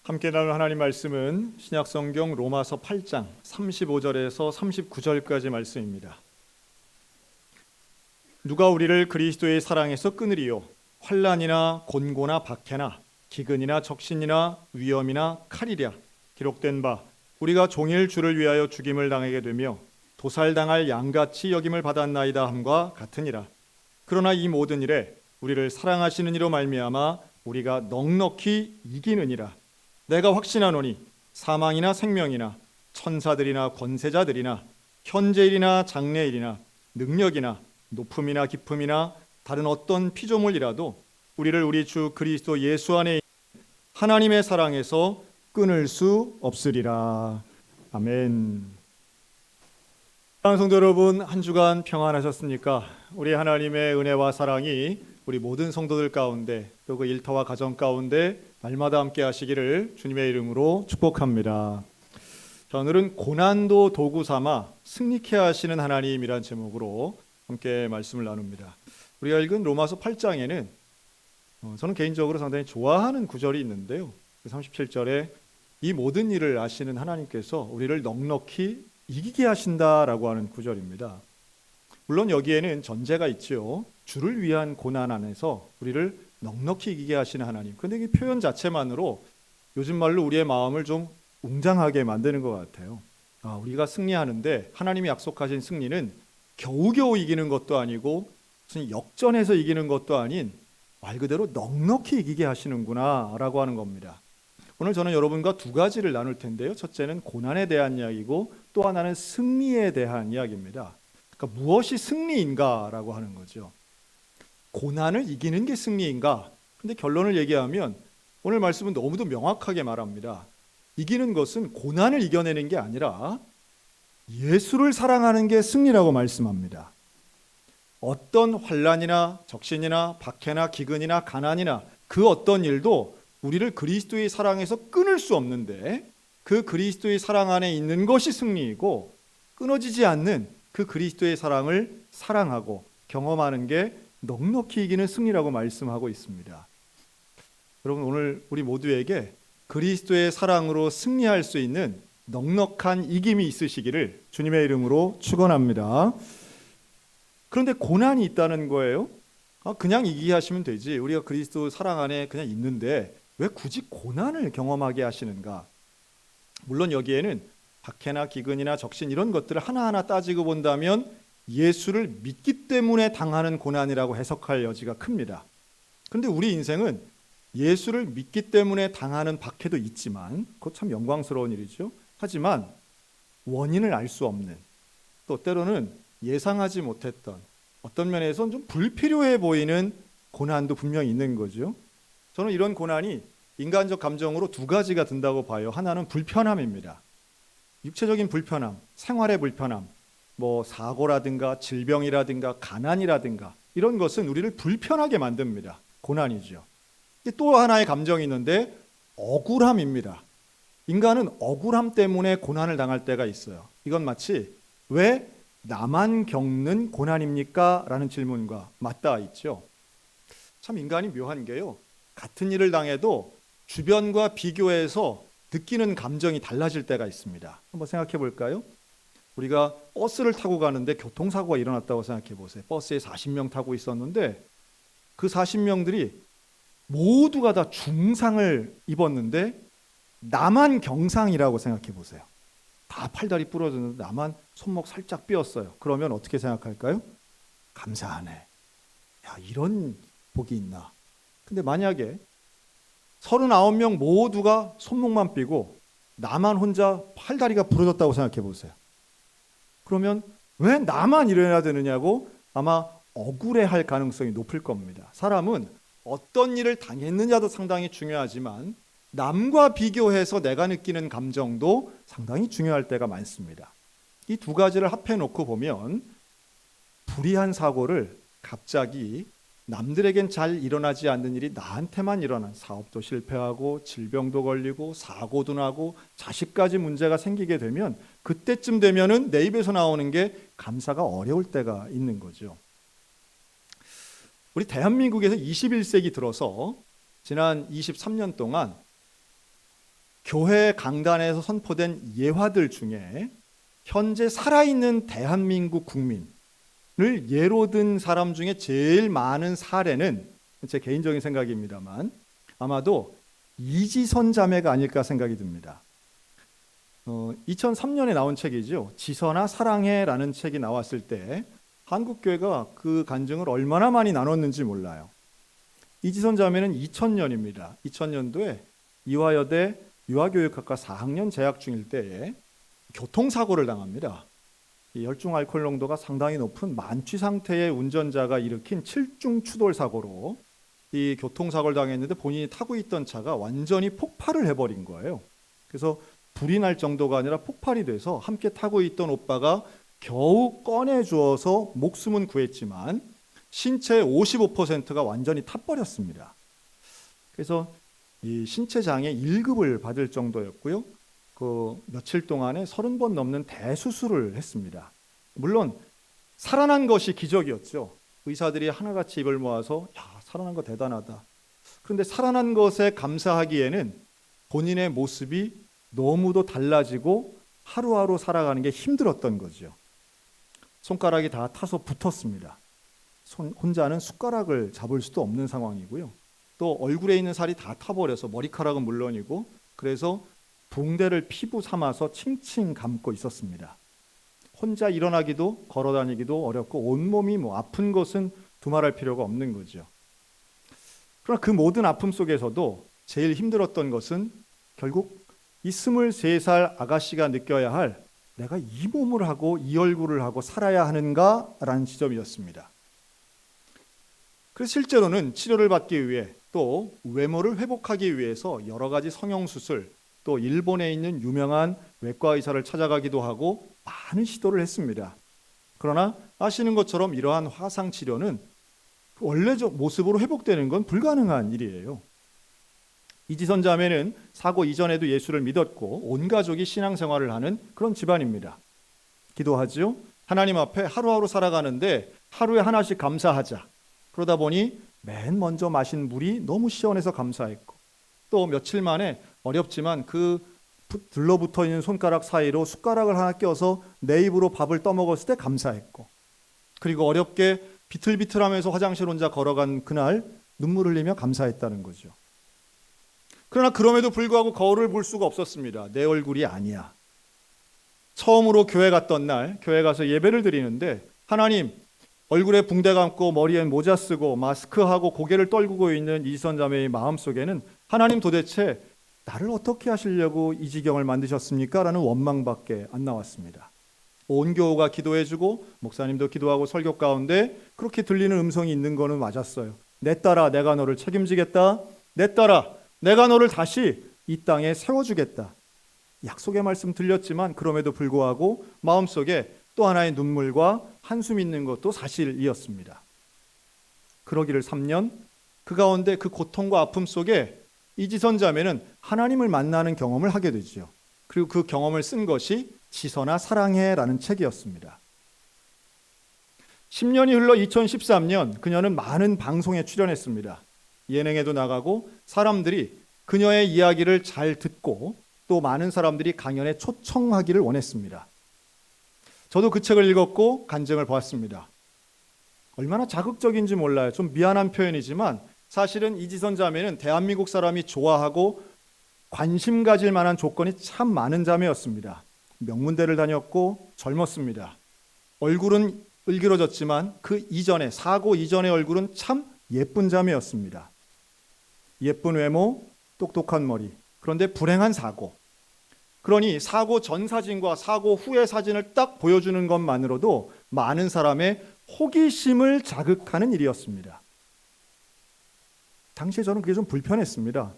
함께 나눌 하나님 말씀은 신약성경 로마서 8장 35절에서 39절까지 말씀입니다. 누가 우리를 그리스도의 사랑에서 끊으리요? 환난이나 곤고나 박해나 기근이나 적신이나 위험이나 칼이랴. 기록된 바 우리가 종일 주를 위하여 죽임을 당하게 되며 도살당할 양같이 여김을 받았나이다 함과 같으니라. 그러나 이 모든 일에 우리를 사랑하시는 이로 말미암아 우리가 넉넉히 이기느니라. 내가 확신하노니 사망이나 생명이나 천사들이나 권세자들이나 현재일이나 장래일이나 능력이나 높음이나 깊음이나 다른 어떤 피조물이라도 우리를 우리 주 그리스도 예수 안에 하나님의 사랑에서 끊을 수 없으리라. 아멘. 사랑하는 성도 여러분, 한 주간 평안하셨습니까? 우리 하나님의 은혜와 사랑이 우리 모든 성도들 가운데 또 그 일터와 가정 가운데 날마다 함께 하시기를 주님의 이름으로 축복합니다. 자, 오늘은 고난도 도구 삼아 승리케 하시는 하나님이란 제목으로 함께 말씀을 나눕니다. 우리가 읽은 로마서 8장에는 저는 개인적으로 상당히 좋아하는 구절이 있는데요. 37절에 이 모든 일을 아시는 하나님께서 우리를 넉넉히 이기게 하신다라고 하는 구절입니다. 물론 여기에는 전제가 있지요. 주를 위한 고난 안에서 우리를 넉넉히 이기게 하시는 하나님. 그런데 이 표현 자체만으로 요즘 말로 우리의 마음을 좀 웅장하게 만드는 것 같아요. 우리가 승리하는데 하나님이 약속하신 승리는 겨우겨우 이기는 것도 아니고 무슨 역전해서 이기는 것도 아닌 말 그대로 넉넉히 이기게 하시는구나 라고 하는 겁니다. 오늘 저는 여러분과 두 가지를 나눌 텐데요. 첫째는 고난에 대한 이야기고 또 하나는 승리에 대한 이야기입니다. 그러니까 무엇이 승리인가라고 하는 거죠. 고난을 이기는 게 승리인가? 근데 결론을 얘기하면 오늘 말씀은 너무도 명확하게 말합니다. 이기는 것은 고난을 이겨내는 게 아니라 예수를 사랑하는 게 승리라고 말씀합니다. 어떤 환난이나 적신이나 박해나 기근이나 가난이나 그 어떤 일도 우리를 그리스도의 사랑에서 끊을 수 없는데 그 그리스도의 사랑 안에 있는 것이 승리이고 끊어지지 않는 그 그리스도의 사랑을 사랑하고 경험하는 게 넉넉히 이기는 승리라고 말씀하고 있습니다. 여러분, 오늘 우리 모두에게 그리스도의 사랑으로 승리할 수 있는 넉넉한 이김이 있으시기를 주님의 이름으로 축원합니다. 그런데 고난이 있다는 거예요. 그냥 이기게 하시면 되지. 우리가 그리스도 사랑 안에 그냥 있는데 왜 굳이 고난을 경험하게 하시는가? 물론 여기에는 박해나 기근이나 적신 이런 것들을 하나하나 따지고 본다면 예수를 믿기 때문에 당하는 고난이라고 해석할 여지가 큽니다. 그런데 우리 인생은 예수를 믿기 때문에 당하는 박해도 있지만 그것 참 영광스러운 일이죠. 하지만 원인을 알 수 없는, 또 때로는 예상하지 못했던, 어떤 면에서는 좀 불필요해 보이는 고난도 분명히 있는 거죠. 저는 이런 고난이 인간적 감정으로 두 가지가 든다고 봐요. 하나는 불편함입니다. 육체적인 불편함, 생활의 불편함, 사고라든가 질병이라든가 가난이라든가 이런 것은 우리를 불편하게 만듭니다. 고난이죠. 또 하나의 감정이 있는데 억울함입니다. 인간은 억울함 때문에 고난을 당할 때가 있어요. 이건 마치 왜 나만 겪는 고난입니까? 라는 질문과 맞닿아 있죠. 참 인간이 묘한 게요. 같은 일을 당해도 주변과 비교해서 느끼는 감정이 달라질 때가 있습니다. 한번 생각해 볼까요? 우리가 버스를 타고 가는데 교통사고가 일어났다고 생각해 보세요. 버스에 40명 타고 있었는데 그 40명들이 모두가 다 중상을 입었는데 나만 경상이라고 생각해 보세요. 다 팔다리 부러졌는데 나만 손목 살짝 삐었어요. 그러면 어떻게 생각할까요? 감사하네. 야, 이런 복이 있나. 근데 만약에 39명 모두가 손목만 삐고 나만 혼자 팔다리가 부러졌다고 생각해 보세요. 그러면 왜 나만 이래야 되느냐고 아마 억울해할 가능성이 높을 겁니다. 사람은 어떤 일을 당했느냐도 상당히 중요하지만 남과 비교해서 내가 느끼는 감정도 상당히 중요할 때가 많습니다. 이 두 가지를 합해놓고 보면 불의한 사고를 갑자기 남들에겐 잘 일어나지 않는 일이 나한테만 일어난, 사업도 실패하고 질병도 걸리고 사고도 나고 자식까지 문제가 생기게 되면 그때쯤 되면은 내 입에서 나오는 게 감사가 어려울 때가 있는 거죠. 우리 대한민국에서 21세기 들어서 지난 23년 동안 교회 강단에서 선포된 예화들 중에 현재 살아있는 대한민국 국민을 예로 든 사람 중에 제일 많은 사례는 제 개인적인 생각입니다만 아마도 이지선 자매가 아닐까 생각이 듭니다. 2003년에 나온 책이죠. 지선아 사랑해라는 책이 나왔을 때 한국교회가 그 간증을 얼마나 많이 나눴는지 몰라요. 이지선 자매는 2000년입니다. 2000년도에 이화여대 유아교육학과 4학년 재학 중일 때에 교통사고를 당합니다. 혈중 알코올 농도가 상당히 높은 만취 상태의 운전자가 일으킨 7중 추돌 사고로 이 교통사고를 당했는데 본인이 타고 있던 차가 완전히 폭발을 해버린 거예요. 그래서 불이 날 정도가 아니라 폭발이 돼서 함께 타고 있던 오빠가 겨우 꺼내주어서 목숨은 구했지만 신체의 55%가 완전히 타버렸습니다. 그래서 이 신체 장애 1급을 받을 정도였고요. 그 며칠 동안에 30번 넘는 대수술을 했습니다. 물론 살아난 것이 기적이었죠. 의사들이 하나같이 입을 모아서 야, 살아난 거 대단하다. 그런데 살아난 것에 감사하기에는 본인의 모습이 너무도 달라지고 하루하루 살아가는 게 힘들었던 거죠. 손가락이 다 타서 붙었습니다. 혼자는 숟가락을 잡을 수도 없는 상황이고요. 또 얼굴에 있는 살이 다 타버려서 머리카락은 물론이고 그래서 붕대를 피부 삼아서 칭칭 감고 있었습니다. 혼자 일어나기도 걸어다니기도 어렵고 온몸이 아픈 것은 두말할 필요가 없는 거죠. 그러나 그 모든 아픔 속에서도 제일 힘들었던 것은 결국 이 23살 아가씨가 느껴야 할 내가 이 몸을 하고 이 얼굴을 하고 살아야 하는가라는 지점이었습니다. 그래서 실제로는 치료를 받기 위해 또 외모를 회복하기 위해서 여러 가지 성형수술 또 일본에 있는 유명한 외과 의사를 찾아가기도 하고 많은 시도를 했습니다. 그러나 아시는 것처럼 이러한 화상 치료는 원래적 모습으로 회복되는 건 불가능한 일이에요. 이지선 자매는 사고 이전에도 예수를 믿었고 온 가족이 신앙생활을 하는 그런 집안입니다. 기도하죠. 하나님 앞에 하루하루 살아가는데 하루에 하나씩 감사하자. 그러다 보니 맨 먼저 마신 물이 너무 시원해서 감사했고 또 며칠 만에 어렵지만 그 들러붙어 있는 손가락 사이로 숟가락을 하나 껴서 내 입으로 밥을 떠먹었을 때 감사했고 그리고 어렵게 비틀비틀하면서 화장실 혼자 걸어간 그날 눈물 흘리며 감사했다는 거죠. 그러나 그럼에도 불구하고 거울을 볼 수가 없었습니다. 내 얼굴이 아니야. 처음으로 교회 갔던 날 교회 가서 예배를 드리는데 하나님 얼굴에 붕대 감고 머리엔 모자 쓰고 마스크하고 고개를 떨구고 있는 이지선 자매의 마음속에는 하나님 도대체 나를 어떻게 하시려고 이 지경을 만드셨습니까? 라는 원망밖에 안 나왔습니다. 온 교우가 기도해주고 목사님도 기도하고 설교 가운데 그렇게 들리는 음성이 있는 거는 맞았어요. 내 딸아 내가 너를 책임지겠다. 내 딸아 내가 너를 다시 이 땅에 세워주겠다. 약속의 말씀 들렸지만 그럼에도 불구하고 마음속에 또 하나의 눈물과 한숨 있는 것도 사실이었습니다. 그러기를 3년 그 가운데 그 고통과 아픔 속에 이지선 자매는 하나님을 만나는 경험을 하게 되죠. 그리고 그 경험을 쓴 것이 지선아 사랑해라는 책이었습니다. 10년이 흘러 2013년 그녀는 많은 방송에 출연했습니다. 예능에도 나가고 사람들이 그녀의 이야기를 잘 듣고 또 많은 사람들이 강연에 초청하기를 원했습니다. 저도 그 책을 읽었고 간증을 보았습니다. 얼마나 자극적인지 몰라요. 좀 미안한 표현이지만 사실은 이지선 자매는 대한민국 사람이 좋아하고 관심 가질 만한 조건이 참 많은 자매였습니다. 명문대를 다녔고 젊었습니다. 얼굴은 을기러졌지만 그 이전에 사고 이전의 얼굴은 참 예쁜 자매였습니다. 예쁜 외모, 똑똑한 머리. 그런데 불행한 사고. 그러니 사고 전 사진과 사고 후의 사진을 딱 보여주는 것만으로도 많은 사람의 호기심을 자극하는 일이었습니다. 당시에 저는 그게 좀 불편했습니다.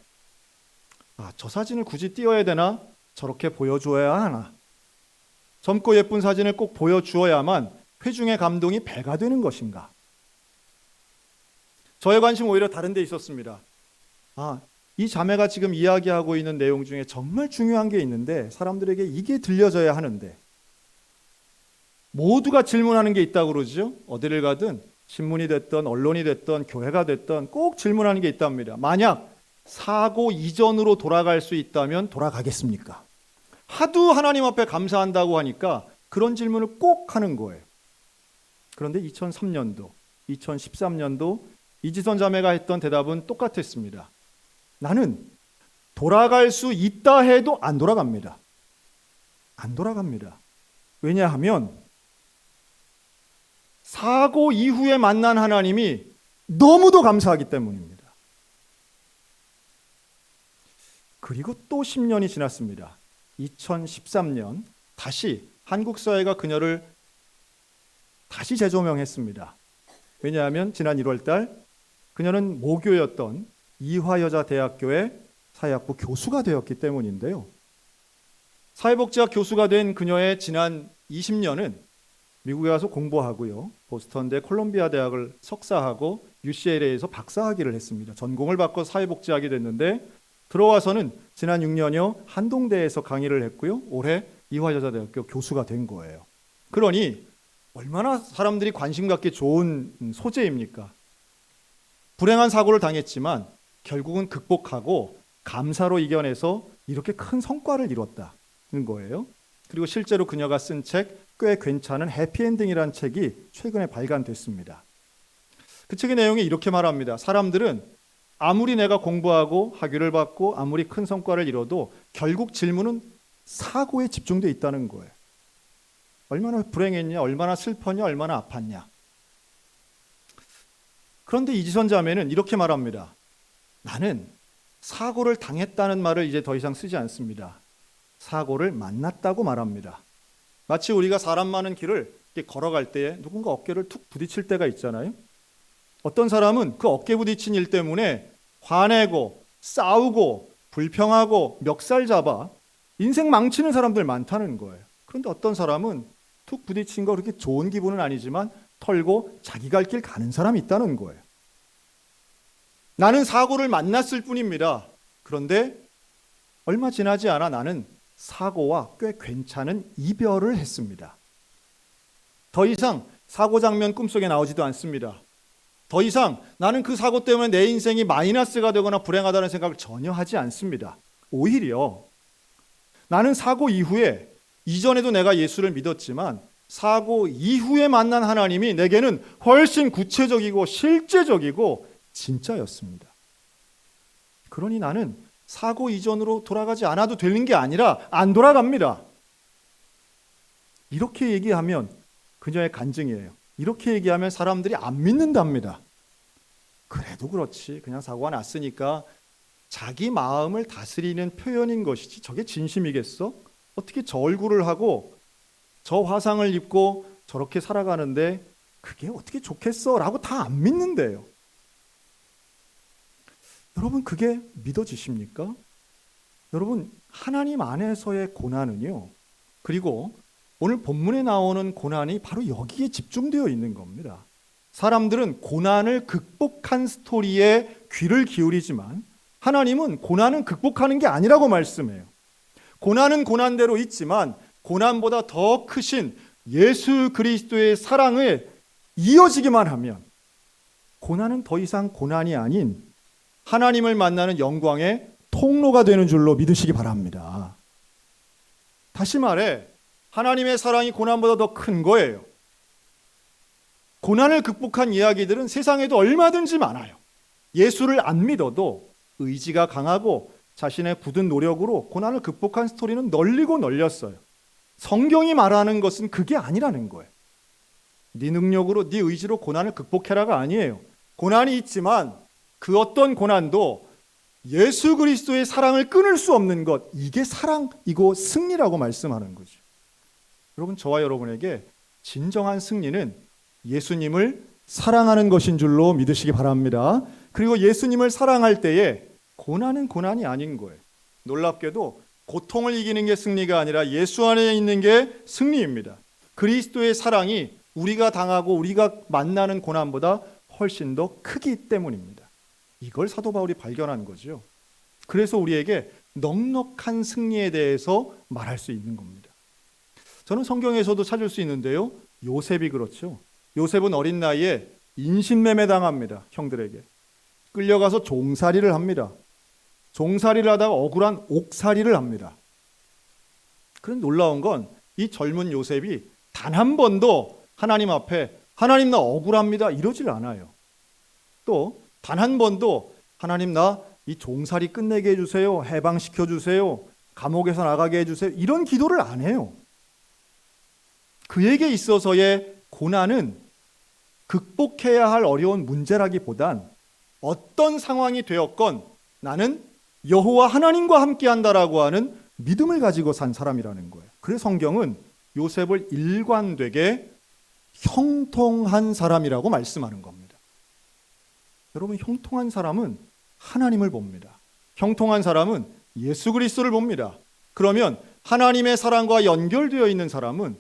저 사진을 굳이 띄워야 되나? 저렇게 보여줘야 하나? 젊고 예쁜 사진을 꼭 보여주어야만 회중의 감동이 배가 되는 것인가? 저의 관심 오히려 다른 데 있었습니다. 이 자매가 지금 이야기하고 있는 내용 중에 정말 중요한 게 있는데 사람들에게 이게 들려져야 하는데 모두가 질문하는 게 있다고 그러죠. 어디를 가든 신문이 됐던 언론이 됐던 교회가 됐던 꼭 질문하는 게 있답니다. 만약 사고 이전으로 돌아갈 수 있다면 돌아가겠습니까? 하도 하나님 앞에 감사한다고 하니까 그런 질문을 꼭 하는 거예요. 그런데 2003년도, 2013년도 이지선 자매가 했던 대답은 똑같았습니다. 나는 돌아갈 수 있다 해도 안 돌아갑니다. 안 돌아갑니다. 왜냐하면 사고 이후에 만난 하나님이 너무도 감사하기 때문입니다. 그리고 또 10년이 지났습니다. 2013년 다시 한국 사회가 그녀를 다시 재조명했습니다. 왜냐하면 지난 1월 달 그녀는 모교였던 이화여자대학교의 사회학부 교수가 되었기 때문인데요. 사회복지학 교수가 된 그녀의 지난 20년은 미국에 가서 공부하고요. 보스턴대 콜롬비아 대학을 석사하고 UCLA에서 박사학위를 했습니다. 전공을 바꿔 사회복지학이 됐는데 들어와서는 지난 6년여 한동대에서 강의를 했고요. 올해 이화여자대학교 교수가 된 거예요. 그러니 얼마나 사람들이 관심 갖기 좋은 소재입니까? 불행한 사고를 당했지만 결국은 극복하고 감사로 이겨내서 이렇게 큰 성과를 이뤘다는 거예요. 그리고 실제로 그녀가 쓴 책 꽤 괜찮은 해피엔딩이라는 책이 최근에 발간됐습니다. 그 책의 내용이 이렇게 말합니다. 사람들은 아무리 내가 공부하고 학위를 받고 아무리 큰 성과를 이뤄도 결국 질문은 사고에 집중되어 있다는 거예요. 얼마나 불행했냐, 얼마나 슬펐냐, 얼마나 아팠냐. 그런데 이지선 자매는 이렇게 말합니다. 나는 사고를 당했다는 말을 이제 더 이상 쓰지 않습니다. 사고를 만났다고 말합니다. 마치 우리가 사람 많은 길을 이렇게 걸어갈 때에 누군가 어깨를 툭 부딪힐 때가 있잖아요. 어떤 사람은 그 어깨 부딪힌 일 때문에 화내고 싸우고 불평하고 멱살 잡아 인생 망치는 사람들 많다는 거예요. 그런데 어떤 사람은 툭 부딪힌 거 그렇게 좋은 기분은 아니지만 털고 자기 갈 길 가는 사람이 있다는 거예요. 나는 사고를 만났을 뿐입니다. 그런데 얼마 지나지 않아 나는 사고와 꽤 괜찮은 이별을 했습니다. 더 이상 사고 장면 꿈속에 나오지도 않습니다. 더 이상 나는 그 사고 때문에 내 인생이 마이너스가 되거나 불행하다는 생각을 전혀 하지 않습니다. 오히려 나는 사고 이후에 이전에도 내가 예수를 믿었지만 사고 이후에 만난 하나님이 내게는 훨씬 구체적이고 실제적이고 진짜였습니다. 그러니 나는 사고 이전으로 돌아가지 않아도 되는 게 아니라 안 돌아갑니다. 이렇게 얘기하면 그녀의 간증이에요. 이렇게 얘기하면 사람들이 안 믿는답니다. 그래도 그렇지. 그냥 사고가 났으니까 자기 마음을 다스리는 표현인 것이지 저게 진심이겠어? 어떻게 저 얼굴을 하고 저 화상을 입고 저렇게 살아가는데 그게 어떻게 좋겠어? 라고 다 안 믿는데요. 여러분 그게 믿어지십니까? 여러분 하나님 안에서의 고난은요. 그리고 오늘 본문에 나오는 고난이 바로 여기에 집중되어 있는 겁니다. 사람들은 고난을 극복한 스토리에 귀를 기울이지만 하나님은 고난은 극복하는 게 아니라고 말씀해요. 고난은 고난대로 있지만 고난보다 더 크신 예수 그리스도의 사랑을 이어지기만 하면 고난은 더 이상 고난이 아닌 하나님을 만나는 영광의 통로가 되는 줄로 믿으시기 바랍니다. 다시 말해 하나님의 사랑이 고난보다 더 큰 거예요. 고난을 극복한 이야기들은 세상에도 얼마든지 많아요. 예수를 안 믿어도 의지가 강하고 자신의 굳은 노력으로 고난을 극복한 스토리는 널리고 널렸어요. 성경이 말하는 것은 그게 아니라는 거예요. 네 능력으로 네 의지로 고난을 극복해라가 아니에요. 고난이 있지만 그 어떤 고난도 예수 그리스도의 사랑을 끊을 수 없는 것, 이게 사랑이고 승리라고 말씀하는 거죠. 여러분 저와 여러분에게 진정한 승리는 예수님을 사랑하는 것인 줄로 믿으시기 바랍니다. 그리고 예수님을 사랑할 때에 고난은 고난이 아닌 거예요. 놀랍게도 고통을 이기는 게 승리가 아니라 예수 안에 있는 게 승리입니다. 그리스도의 사랑이 우리가 당하고 우리가 만나는 고난보다 훨씬 더 크기 때문입니다. 이걸 사도 바울이 발견한 거죠. 그래서 우리에게 넉넉한 승리에 대해서 말할 수 있는 겁니다. 저는 성경에서도 찾을 수 있는데요. 요셉이 그렇죠. 요셉은 어린 나이에 인신매매 당합니다. 형들에게. 끌려가서 종살이를 합니다. 종살이를 하다가 억울한 옥살이를 합니다. 그런 놀라운 건 이 젊은 요셉이 단 한 번도 하나님 앞에 하나님 나 억울합니다 이러질 않아요. 또 단 한 번도 하나님 나 이 종살이 끝내게 해주세요, 해방시켜 주세요, 감옥에서 나가게 해주세요 이런 기도를 안 해요. 그에게 있어서의 고난은 극복해야 할 어려운 문제라기보단 어떤 상황이 되었건 나는 여호와 하나님과 함께한다라고 하는 믿음을 가지고 산 사람이라는 거예요. 그래서 성경은 요셉을 일관되게 형통한 사람이라고 말씀하는 겁니다. 여러분, 형통한 사람은 하나님을 봅니다. 형통한 사람은 예수 그리스도를 봅니다. 그러면 하나님의 사랑과 연결되어 있는 사람은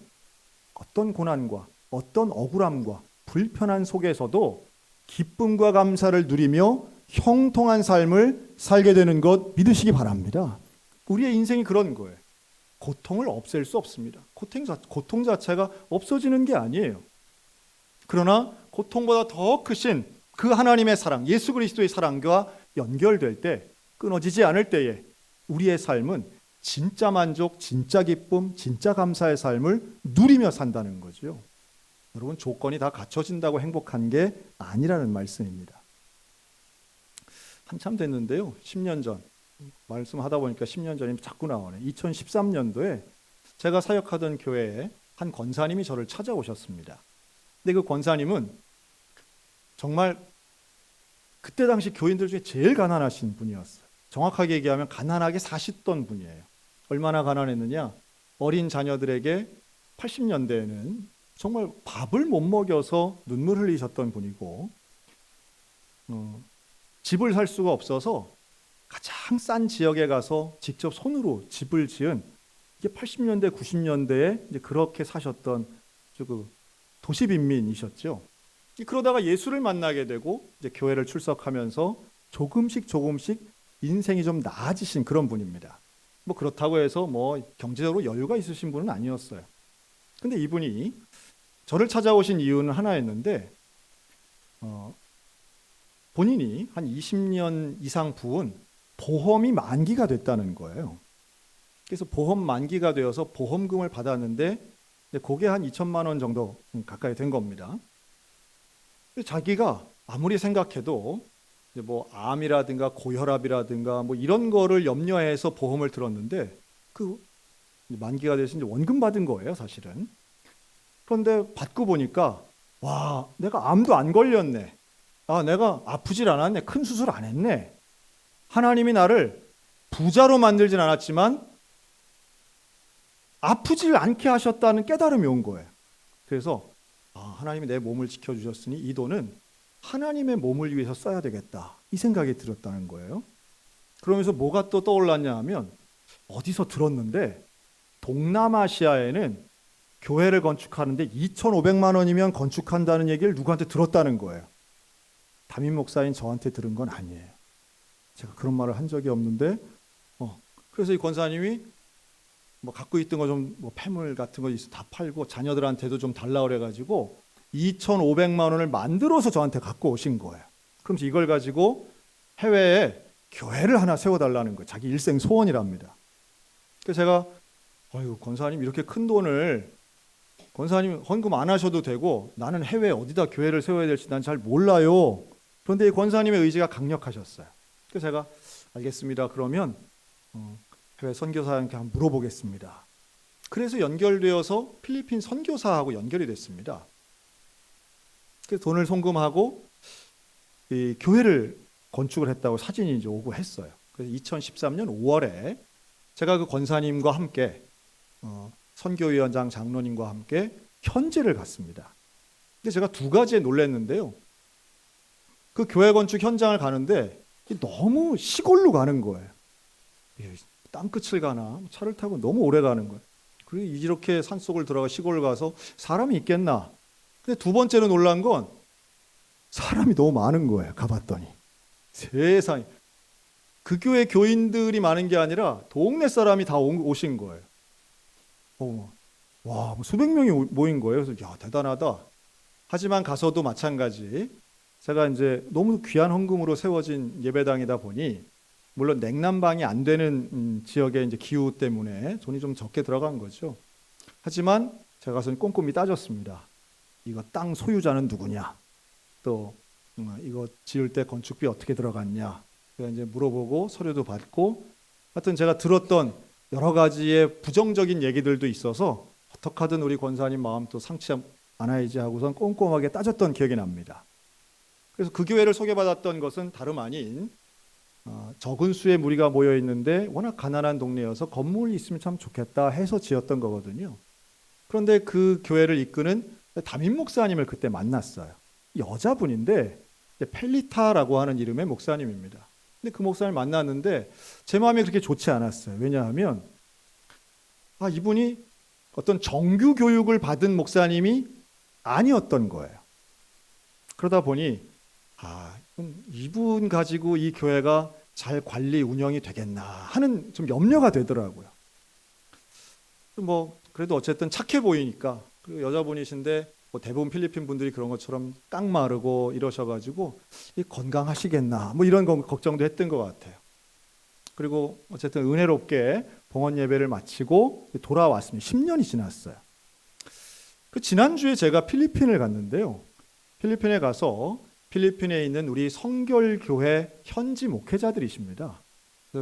어떤 고난과 어떤 억울함과 불편한 속에서도 기쁨과 감사를 누리며 형통한 삶을 살게 되는 것 믿으시기 바랍니다. 우리의 인생이 그런 거예요. 고통을 없앨 수 없습니다. 고통 자체가 없어지는 게 아니에요. 그러나 고통보다 더 크신 그 하나님의 사랑, 예수 그리스도의 사랑과 연결될 때, 끊어지지 않을 때에 우리의 삶은 진짜 만족, 진짜 기쁨, 진짜 감사의 삶을 누리며 산다는 거죠. 여러분, 조건이 다 갖춰진다고 행복한 게 아니라는 말씀입니다. 한참 됐는데요. 10년 전, 말씀하다 보니까 10년 전이 자꾸 나오네. 2013년도에 제가 사역하던 교회에 한 권사님이 저를 찾아오셨습니다. 근데 그 권사님은 정말 그때 당시 교인들 중에 제일 가난하신 분이었어요. 정확하게 얘기하면 가난하게 사시던 분이에요. 얼마나 가난했느냐? 어린 자녀들에게 80년대에는 정말 밥을 못 먹여서 눈물 흘리셨던 분이고, 집을 살 수가 없어서 가장 싼 지역에 가서 직접 손으로 집을 지은, 이게 80년대, 90년대에 이제 그렇게 사셨던 그 도시 빈민이셨죠. 그러다가 예수를 만나게 되고 이제 교회를 출석하면서 조금씩 인생이 좀 나아지신 그런 분입니다. 뭐 그렇다고 해서 뭐 경제적으로 여유가 있으신 분은 아니었어요. 근데 이분이 저를 찾아오신 이유는 하나였는데, 본인이 한 20년 이상 부은 보험이 만기가 됐다는 거예요. 그래서 보험 만기가 되어서 보험금을 받았는데 그게 한 2천만 원 정도 가까이 된 겁니다. 자기가 아무리 생각해도 뭐 암이라든가 고혈압이라든가 뭐 이런 거를 염려해서 보험을 들었는데 그 만기가 돼서 이제 원금 받은 거예요, 사실은. 그런데 받고 보니까 와, 내가 암도 안 걸렸네. 아, 내가 아프질 않았네. 큰 수술 안 했네. 하나님이 나를 부자로 만들진 않았지만 아프질 않게 하셨다는 깨달음이 온 거예요. 그래서 하나님이 내 몸을 지켜주셨으니 이 돈은 하나님의 몸을 위해서 써야 되겠다, 이 생각이 들었다는 거예요. 그러면서 뭐가 또 떠올랐냐 하면, 어디서 들었는데 동남아시아에는 교회를 건축하는데 2,500만 원이면 건축한다는 얘기를 누구한테 들었다는 거예요. 담임 목사인 저한테 들은 건 아니에요. 제가 그런 말을 한 적이 없는데, 그래서 이 권사님이 뭐 갖고 있던 거 좀 뭐 폐물 같은 거 있어 다 팔고 자녀들한테도 좀 달라 그래가지고 2,500만 원을 만들어서 저한테 갖고 오신 거예요. 그러면서 이걸 가지고 해외에 교회를 하나 세워달라는 거예요. 자기 일생 소원이랍니다. 그래서 제가 권사님 이렇게 큰 돈을, 권사님 헌금 안 하셔도 되고 나는 해외에 어디다 교회를 세워야 될지 난 잘 몰라요. 그런데 이 권사님의 의지가 강력하셨어요. 그래서 제가 알겠습니다. 그러면 해외 선교사한테 한번 물어보겠습니다. 그래서 연결되어서 필리핀 선교사하고 연결이 됐습니다. 그래서 돈을 송금하고 이 교회를 건축을 했다고 사진이 이제 오고 했어요. 그래서 2013년 5월에 제가 그 권사님과 함께 선교위원장 장로님과 함께 현지를 갔습니다. 근데 제가 두 가지에 놀랐는데요. 그 교회 건축 현장을 가는데 너무 시골로 가는 거예요. 땅끝을 가나 차를 타고 너무 오래 가는 거예요. 그리고 이렇게 산속을 들어가 시골을 가서 사람이 있겠나. 근데 두 번째로 놀란 건 사람이 너무 많은 거예요. 가봤더니 세상에, 그 교회 교인들이 많은 게 아니라 동네 사람이 다 오신 거예요. 와, 수백 명이 모인 거예요. 그래서 야, 대단하다. 하지만 가서도 마찬가지. 제가 이제 너무 귀한 헌금으로 세워진 예배당이다 보니 물론 냉난방이 안 되는 지역의 이제 기후 때문에 돈이 좀 적게 들어간 거죠. 하지만 제가 가서 꼼꼼히 따졌습니다. 이거 땅 소유자는 누구냐? 또 이거 지을 때 건축비 어떻게 들어갔냐? 제가 이제 물어보고 서류도 받고, 하여튼 제가 들었던 여러 가지의 부정적인 얘기들도 있어서 어떻게 하든 우리 권사님 마음도 상치 않아야지 하고선 꼼꼼하게 따졌던 기억이 납니다. 그래서 그 교회를 소개받았던 것은 다름 아닌 적은 수의 무리가 모여 있는데 워낙 가난한 동네여서 건물이 있으면 참 좋겠다 해서 지었던 거거든요. 그런데 그 교회를 이끄는 담임 목사님을 그때 만났어요. 여자분인데 펠리타라고 하는 이름의 목사님입니다. 근데 그 목사님을 만났는데 제 마음이 그렇게 좋지 않았어요. 왜냐하면 이분이 어떤 정규 교육을 받은 목사님이 아니었던 거예요. 그러다 보니 이분 가지고 이 교회가 잘 관리 운영이 되겠나 하는 좀 염려가 되더라고요. 뭐 그래도 어쨌든 착해 보이니까, 그리고 여자분이신데 뭐 대부분 필리핀 분들이 그런 것처럼 깡마르고 이러셔가지고 건강하시겠나 뭐 이런 걱정도 했던 것 같아요. 그리고 어쨌든 은혜롭게 봉헌 예배를 마치고 돌아왔습니다. 10년이 지났어요. 그 지난주에 제가 필리핀을 갔는데요. 필리핀에 가서 필리핀에 있는 우리 성결교회 현지 목회자들이십니다.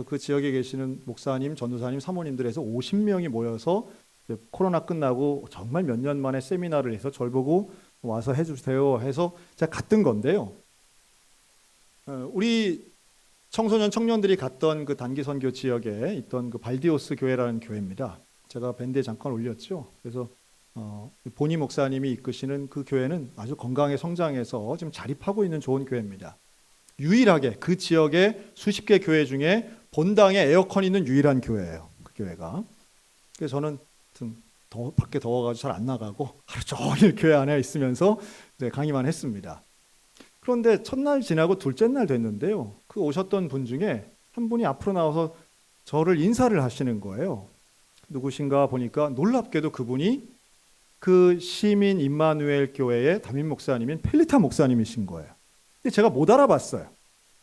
그 지역에 계시는 목사님, 전도사님, 사모님들에서 50명이 모여서 코로나 끝나고 정말 몇 년 만에 세미나를 해서 절 보고 와서 해주세요 해서 제가 갔던 건데요. 우리 청소년 청년들이 갔던 그 단기 선교 지역에 있던 그 발디오스 교회라는 교회입니다. 제가 밴드에 잠깐 올렸죠. 그래서 보니 목사님이 이끄시는 그 교회는 아주 건강하게 성장해서 지금 자립하고 있는 좋은 교회입니다. 유일하게 그 지역의 수십 개 교회 중에 본당에 에어컨이 있는 유일한 교회예요. 그 교회가. 그래서 저는 밖에 더워가지고 잘 안 나가고 하루 종일 교회 안에 있으면서 강의만 했습니다. 그런데 첫날 지나고 둘째 날 됐는데요. 그 오셨던 분 중에 한 분이 앞으로 나와서 저를 인사를 하시는 거예요. 누구신가 보니까 놀랍게도 그분이 그 시민 임마누엘 교회의 담임 목사님인 펠리타 목사님이신 거예요. 근데 제가 못 알아봤어요.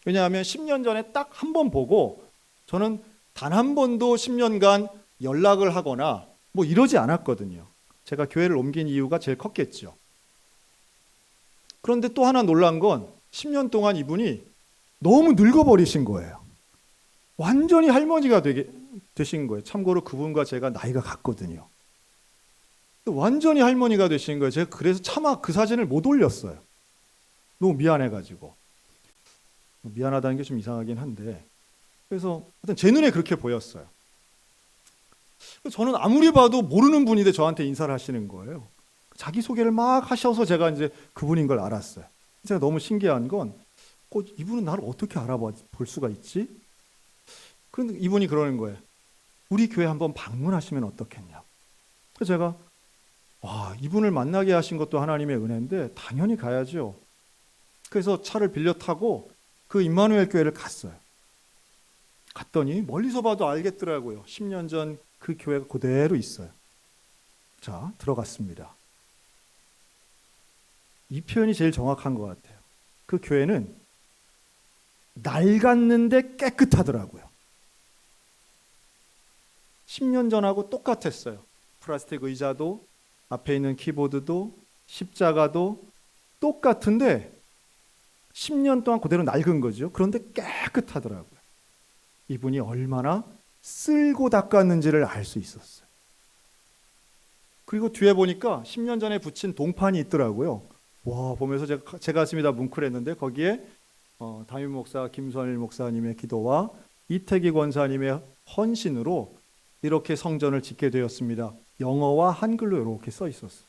왜냐하면 10년 전에 딱 한 번 보고 저는 단 한 번도 10년간 연락을 하거나 뭐 이러지 않았거든요. 제가 교회를 옮긴 이유가 제일 컸겠죠. 그런데 또 하나 놀란 건 10년 동안 이분이 너무 늙어버리신 거예요. 완전히 할머니가 되신 거예요. 참고로 그분과 제가 나이가 같거든요. 완전히 할머니가 되신 거예요. 제가 그래서 차마 그 사진을 못 올렸어요. 너무 미안해가지고. 미안하다는 게 좀 이상하긴 한데, 그래서 하여튼 제 눈에 그렇게 보였어요. 저는 아무리 봐도 모르는 분인데 저한테 인사를 하시는 거예요. 자기소개를 막 하셔서 제가 이제 그분인 걸 알았어요. 제가 너무 신기한 건 이분은 나를 어떻게 알아볼 수가 있지? 그런데 이분이 그러는 거예요. 우리 교회 한번 방문하시면 어떻겠냐. 그래서 제가 이분을 만나게 하신 것도 하나님의 은혜인데 당연히 가야죠. 그래서 차를 빌려 타고 그 임마누엘 교회를 갔어요. 갔더니 멀리서 봐도 알겠더라고요. 10년 전 그 교회가 그대로 있어요. 자, 들어갔습니다. 이 표현이 제일 정확한 것 같아요. 그 교회는 낡았는데 깨끗하더라고요. 10년 전하고 똑같았어요. 플라스틱 의자도 앞에 있는 키보드도 십자가도 똑같은데 10년 동안 그대로 낡은 거죠. 그런데 깨끗하더라고요. 이분이 얼마나 쓸고 닦았는지를 알 수 있었어요. 그리고 뒤에 보니까 10년 전에 붙인 동판이 있더라고요. 보면서 제 가슴이 다 뭉클했는데 거기에 담임 목사 김선일 목사님의 기도와 이태기 권사님의 헌신으로 이렇게 성전을 짓게 되었습니다. 영어와 한글로 이렇게 써 있었어요.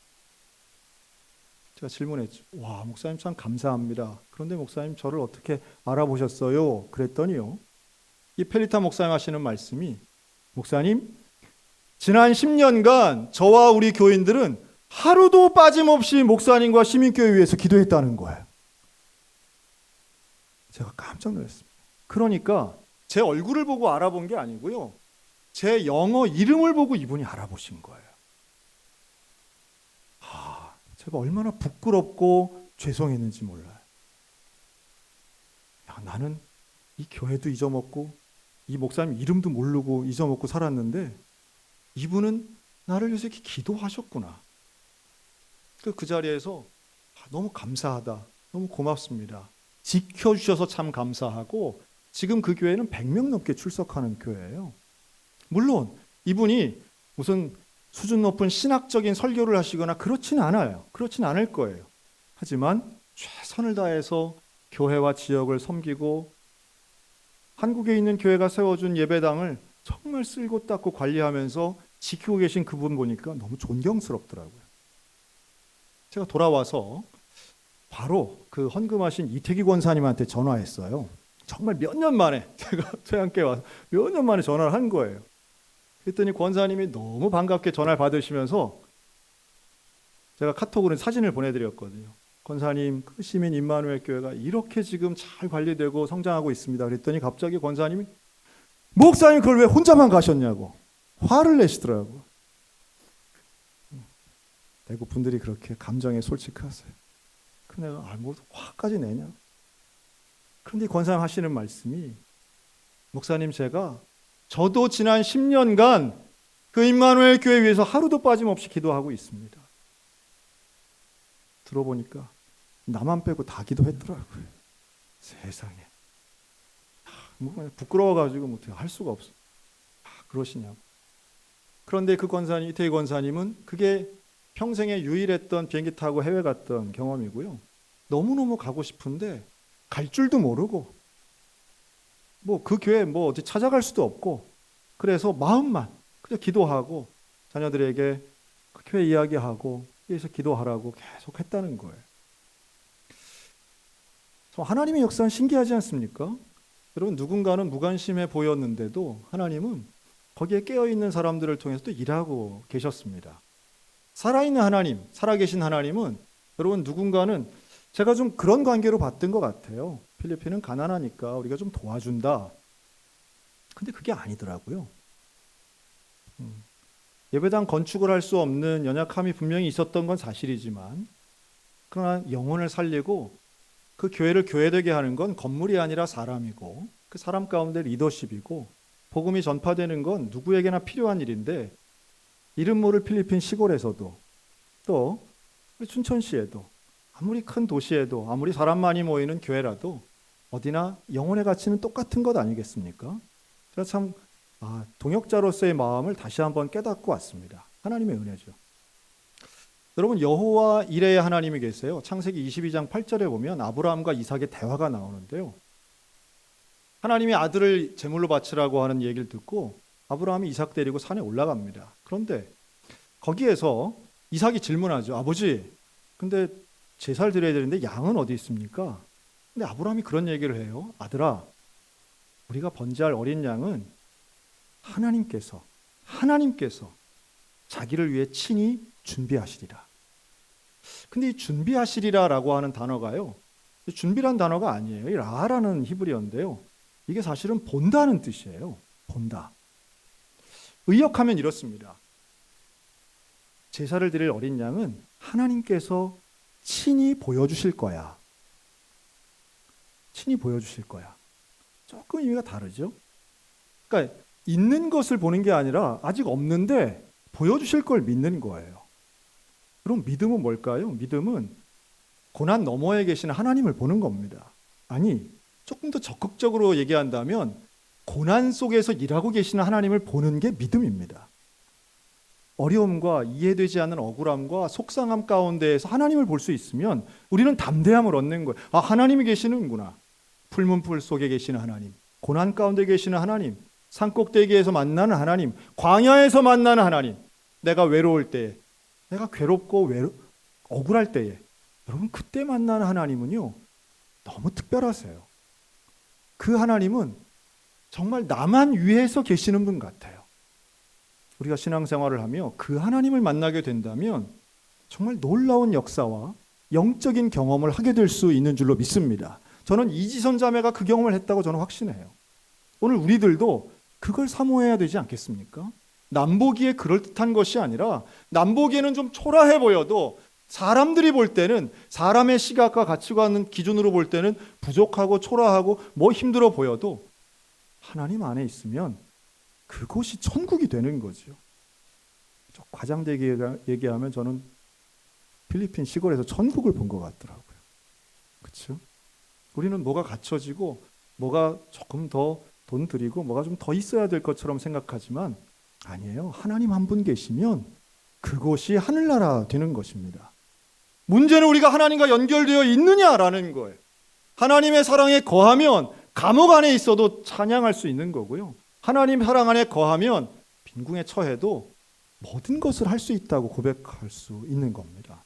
제가 질문했죠. 목사님 참 감사합니다. 그런데 목사님 저를 어떻게 알아보셨어요? 그랬더니요. 이 펠리타 목사님 하시는 말씀이, 목사님, 지난 10년간 저와 우리 교인들은 하루도 빠짐없이 목사님과 시민교회 위해서 기도했다는 거예요. 제가 깜짝 놀랐습니다. 그러니까 제 얼굴을 보고 알아본 게 아니고요. 제 영어 이름을 보고 이분이 알아보신 거예요. 제가 얼마나 부끄럽고 죄송했는지 몰라요. 나는 이 교회도 잊어먹고 이 목사님 이름도 모르고 잊어먹고 살았는데 이분은 나를 위해서 이렇게 기도하셨구나. 그 자리에서 너무 감사하다, 너무 고맙습니다, 지켜주셔서 참 감사하고, 지금 그 교회는 100명 넘게 출석하는 교회예요. 물론 이분이 무슨 수준 높은 신학적인 설교를 하시거나 그렇지는 않아요. 그렇지는 않을 거예요. 하지만 최선을 다해서 교회와 지역을 섬기고 한국에 있는 교회가 세워준 예배당을 정말 쓸고 닦고 관리하면서 지키고 계신 그분 보니까 너무 존경스럽더라고요. 제가 돌아와서 바로 그 헌금하신 이태기 권사님한테 전화했어요. 정말 몇 년 만에 제가 태양께 와서 몇 년 만에 전화를 한 거예요. 그랬더니 권사님이 너무 반갑게 전화를 받으시면서 제가 카톡으로 사진을 보내드렸거든요. 권사님, 그 시민 임마누엘 교회가 이렇게 지금 잘 관리되고 성장하고 있습니다. 그랬더니 갑자기 권사님이 목사님 그걸 왜 혼자만 가셨냐고 화를 내시더라고요. 대구 분들이 그렇게 감정에 솔직하세요. 그 내가 뭐 화까지 내냐. 그런데 권사님 하시는 말씀이, 목사님 저도 지난 10년간 그 임마누엘 교회 위해서 하루도 빠짐없이 기도하고 있습니다. 들어보니까 나만 빼고 다 기도했더라고요. 세상에. 부끄러워가지고 어떻게 할 수가 없어. 그러시냐고. 그런데 그 권사님, 이태희 권사님은 그게 평생에 유일했던 비행기 타고 해외 갔던 경험이고요. 너무너무 가고 싶은데 갈 줄도 모르고 뭐 그 교회 뭐 어디 찾아갈 수도 없고, 그래서 마음만 그냥 기도하고 자녀들에게 그 교회 이야기하고 위해서 기도하라고 계속 했다는 거예요. 하나님의 역사는 신기하지 않습니까? 여러분, 누군가는 무관심해 보였는데도 하나님은 거기에 깨어있는 사람들을 통해서 또 일하고 계셨습니다. 살아있는 하나님, 살아계신 하나님은, 여러분, 누군가는 제가 좀 그런 관계로 봤던 것 같아요. 필리핀은 가난하니까 우리가 좀 도와준다. 근데 그게 아니더라고요. 예배당 건축을 할 수 없는 연약함이 분명히 있었던 건 사실이지만, 그러나 영혼을 살리고 그 교회를 교회되게 하는 건 건물이 아니라 사람이고, 그 사람 가운데 리더십이고, 복음이 전파되는 건 누구에게나 필요한 일인데, 이름 모를 필리핀 시골에서도, 또 우리 춘천시에도, 아무리 큰 도시에도, 아무리 사람 많이 모이는 교회라도 어디나 영혼의 가치는 똑같은 것 아니겠습니까? 제가 참 동역자로서의 마음을 다시 한번 깨닫고 왔습니다. 하나님의 은혜죠. 여러분, 여호와 이레의 하나님이 계세요. 창세기 22장 8절에 보면 아브라함과 이삭의 대화가 나오는데요. 하나님이 아들을 제물로 바치라고 하는 얘기를 듣고 아브라함이 이삭 데리고 산에 올라갑니다. 그런데 거기에서 이삭이 질문하죠. 아버지, 근데 제사를 드려야 되는데 양은 어디 있습니까? 근데 아브라함이 그런 얘기를 해요. 아들아, 우리가 번제할 어린 양은 하나님께서 자기를 위해 친히 준비하시리라. 근데 이 준비하시리라라고 하는 단어가요, 준비란 단어가 아니에요. 이 라라는 히브리어인데요, 이게 사실은 본다는 뜻이에요. 본다. 의역하면 이렇습니다. 제사를 드릴 어린 양은 하나님께서 친히 보여주실 거야. 친히 보여주실 거야. 조금 의미가 다르죠? 그러니까 있는 것을 보는 게 아니라 아직 없는데 보여주실 걸 믿는 거예요. 그럼 믿음은 뭘까요? 믿음은 고난 너머에 계시는 하나님을 보는 겁니다. 아니, 조금 더 적극적으로 얘기한다면 고난 속에서 일하고 계시는 하나님을 보는 게 믿음입니다. 어려움과 이해되지 않는 억울함과 속상함 가운데에서 하나님을 볼 수 있으면 우리는 담대함을 얻는 거예요. 하나님이 계시는구나. 풀문풀 속에 계시는 하나님, 고난 가운데 계시는 하나님, 산꼭대기에서 만나는 하나님, 광야에서 만나는 하나님, 내가 외로울 때, 내가 괴롭고 억울할 때에, 여러분, 그때 만나는 하나님은요, 너무 특별하세요. 그 하나님은 정말 나만 위해서 계시는 분 같아요. 우리가 신앙생활을 하며 그 하나님을 만나게 된다면 정말 놀라운 역사와 영적인 경험을 하게 될 수 있는 줄로 믿습니다. 저는 이지선 자매가 그 경험을 했다고 저는 확신해요. 오늘 우리들도 그걸 사모해야 되지 않겠습니까? 남보기에 그럴듯한 것이 아니라, 남보기에는 좀 초라해 보여도 사람들이 볼 때는, 사람의 시각과 가치관은 기준으로 볼 때는 부족하고 초라하고 뭐 힘들어 보여도 하나님 안에 있으면 그곳이 천국이 되는 거죠. 과장되게 얘기하면 저는 필리핀 시골에서 천국을 본 것 같더라고요. 그렇죠? 우리는 뭐가 갖춰지고 뭐가 조금 더 돈 들이고 뭐가 좀 더 있어야 될 것처럼 생각하지만 아니에요. 하나님 한 분 계시면 그곳이 하늘나라 되는 것입니다. 문제는 우리가 하나님과 연결되어 있느냐라는 거예요. 하나님의 사랑에 거하면 감옥 안에 있어도 찬양할 수 있는 거고요. 하나님 사랑 안에 거하면 빈궁에 처해도 모든 것을 할 수 있다고 고백할 수 있는 겁니다.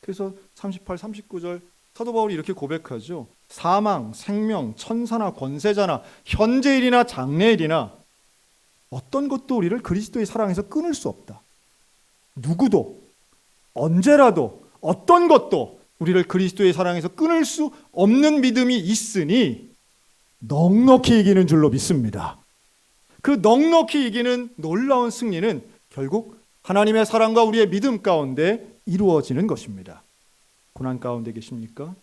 그래서 38, 39절 사도 바울이 이렇게 고백하죠. 사망, 생명, 천사나 권세자나 현재일이나 장래일이나 어떤 것도 우리를 그리스도의 사랑에서 끊을 수 없다. 누구도 언제라도 어떤 것도 우리를 그리스도의 사랑에서 끊을 수 없는 믿음이 있으니 넉넉히 이기는 줄로 믿습니다. 그 넉넉히 이기는 놀라운 승리는 결국 하나님의 사랑과 우리의 믿음 가운데 이루어지는 것입니다. 고난 가운데 계십니까?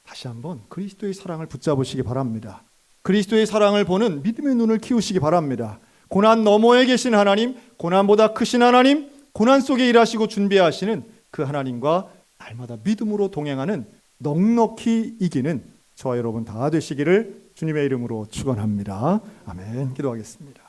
다시 한번 그리스도의 사랑을 붙잡으시기 바랍니다. 그리스도의 사랑을 보는 믿음의 눈을 키우시기 바랍니다. 고난 너머에 계신 하나님, 고난보다 크신 하나님, 고난 속에 일하시고 준비하시는 그 하나님과 날마다 믿음으로 동행하는 넉넉히 이기는 저와 여러분 다 되시기를 주님의 이름으로 축원합니다. 아멘. 기도하겠습니다.